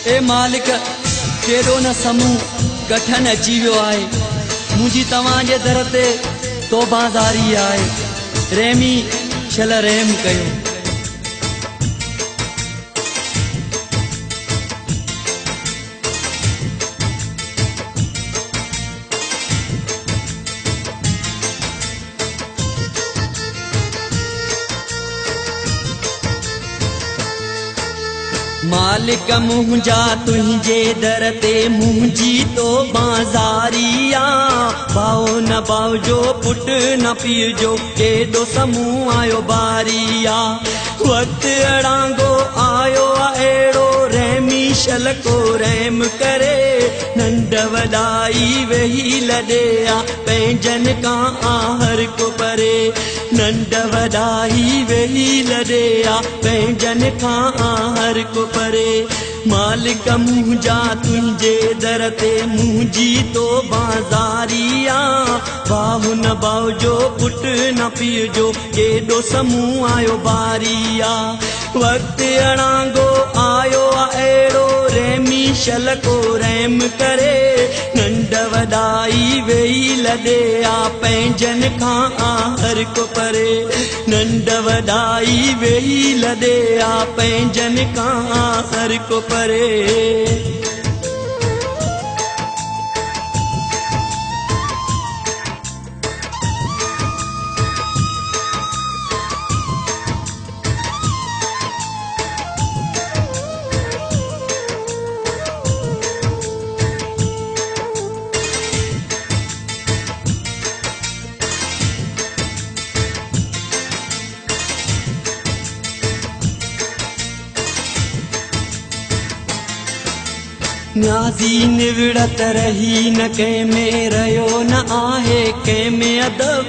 ए मालिक केॾो न समूह गठन अची वियो आहे। मुंहिंजी तव्हांजे दर ते तौबादारी आहे। रहमी छल रहम कयो। मालिक मुंहिंजा तुंहिंजे दर ते मुंहिंजी तो बाज़ारिया। भाओ न भाओ जो पुट न पीउ जो केॾो समूह आयो बारिया। वक़्तु अड़ांगो आयो आहे अहिड़ो रहमी शल को रहम करे। नंढ वॾाई वेही लॾे आ पंहिंजनि खां आहर को परे। नंढ वॾाई वेही लॾे आ पंहिंजनि खां आहर को परे। मालिक मुंहिंजा तुंहिंजे दर ते मुंहिंजी तो बाज़ारिया। भाउ न भाउ जो पुट न पीउ जो केॾो समूह आयो बारिया। वक़्तु अड़ांगो आयो आहे अहिड़ो रहमी शल को रहम करे। नंढ वॾाई वेही लॾे आ पंहिंजनि खां आहर को परे। नंढ वॾाई वेही लॾे आ पंहिंजनि खां आहर को परे। न्याज़ी निवड़त रही न कंहिं में रहियो न आहे कंहिं में अदब।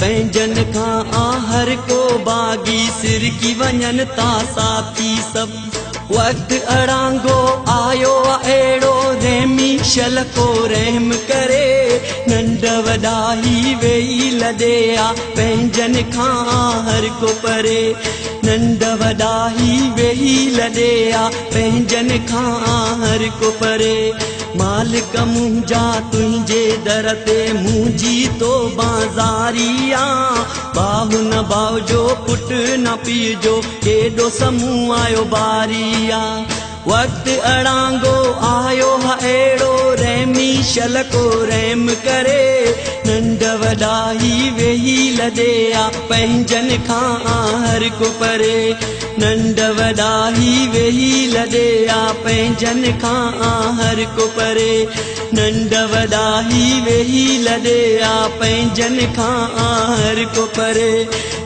पंहिंजनि खां आहर को बागी सिरकी वञनि था साथी सभु। वक़्तु अड़ांगो आयो आहे अहिड़ो रहमी शल को रहम करे। नंढ वॾाई वेही लॾे आ पंहिंजनि खां आहर को परे। नंढ वॾाई वेही लॾे आ पंहिंजनि खां आहर को परे। मालिक मुंहिंजा तुंहिंजे दर ते मुंहिंजी तो बाज़ारिया। भाउ न भाउ जो पुट न पीउ जो केॾो समूह आयो बारिया। वक़्तु अड़ांगो आयो आहे अहिड़ो रहमी शल को रहम करे। नंढ वॾाई वेही लॾे आ पंहिंजनि खां आहर को परे। नंढ वॾाई वेही लॾे आ पंहिंजनि खां आहर को परे। नंढ वॾाई वेही लॾे आ पंहिंजनि खां आहर को परे।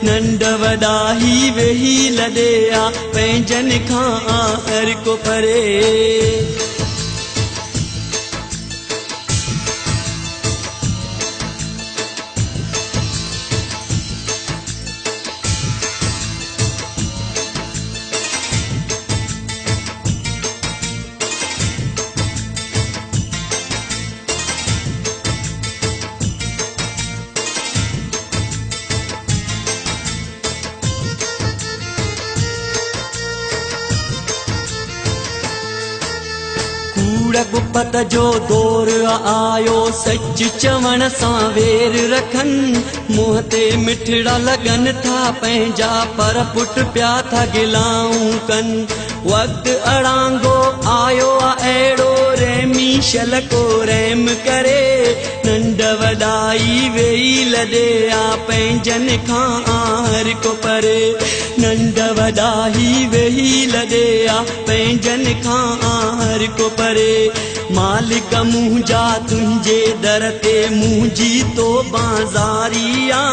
नंढ वॾाई वेही लॾे आ पंहिंजनि खां आहर को परे। गुपत जो दौर आयो सच चवण सां वेर रखनि। मुंहं ते मिठड़ा लगन था पंहिंजा पर पुट पिया था गिलाऊं कनि। वक़्तु अड़ांगो आयो आहे अहिड़ो रहमी शल को रहम करे। नंढ वॾाई वेही लॾे आ पंहिंजनि खां आहर को परे। नंढ वॾाई वेही लॾे आ पंहिंजनि खां आहर को परे। मालिक मुंहिंजा तुंहिंजे दर ते मुंहिंजी तो बाज़ारिया।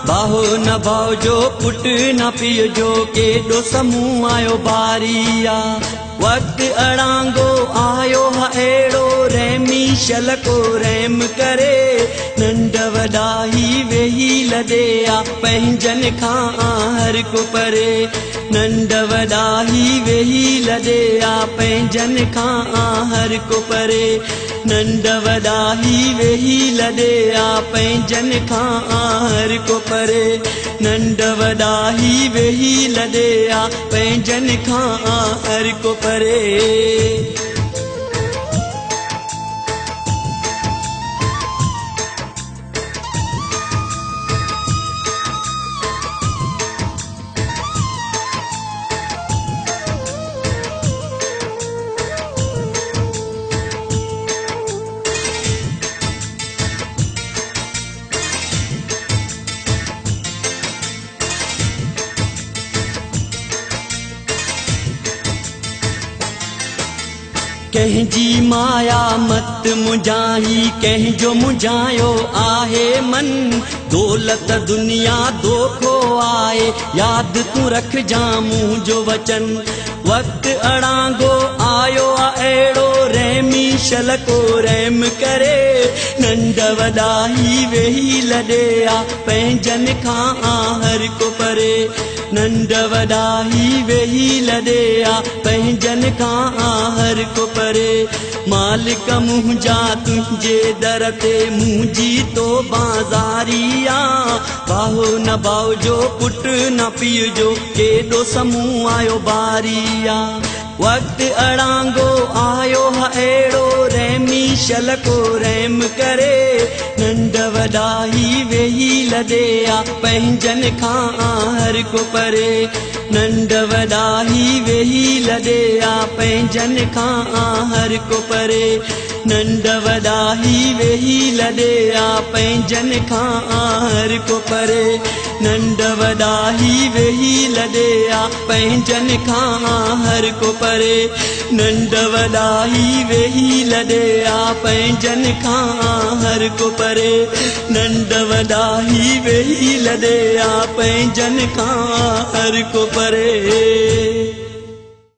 भाउ न भाउ जो पुट न पीउ जो केॾो समूह आयो बारिया। वक़्तु अड़ांगो आयो आहे अहिड़ो रहमी शल को रहम करे। नंढ वॾाई वेही लॾे आ पंहिंजनि खां आहर को परे। नंढ वॾाई वेही लॾे आ पंहिंजनि खां आहर को परे। नंढ वॾाई वेही लॾे आ पंहिंजनि खां आहर को परे। नंढ वॾाई वेही लॾे आ पंहिंजनि खां आहर को परे। कंहिंजी माया मत मुंझाही कंहिंजो मुंझायो आहे मन दौलत दुनिया दोखो आए याद तूं रख जामूं जो वचन वक्त अड़ांगो आयो आ अहिड़ो रहमी शल को रहम करे नंढ वॾा ही वेही लॾे आ पंहिंजनि खां हर को परे नंढ वॾा ही वेही लॾे आ पंहिंजनि खां हर को परे मालिक मुंहिंजा तुंहिंजे दर ते मुंहिंजी तो बाज़ारी आ बाहो न बाहो जो पुट न पीउ जो केॾो समूह आयो बारी आ वक्त अड़ांगो आयो है अहिड़ो रहमी शल को रहम करे नंढ वॾा ही वेही लॾे आ पंहिंजनि खां हर को परे नंढ वॾा ही वेही लॾे आ पंहिंजनि खां हर को परे नंढ वॾा ही वेही लॾे आ पंहिंजनि खां हर को परे नंढ वॾा ही वेही लॾे आ पंहिंजनि खां हर को परे नंढ वॾा ही वेही लॾे आ पंहिंजनि खां हर को परे नंढ वॾा ही वेही लॾे आ पंहिंजनि खां हर को परे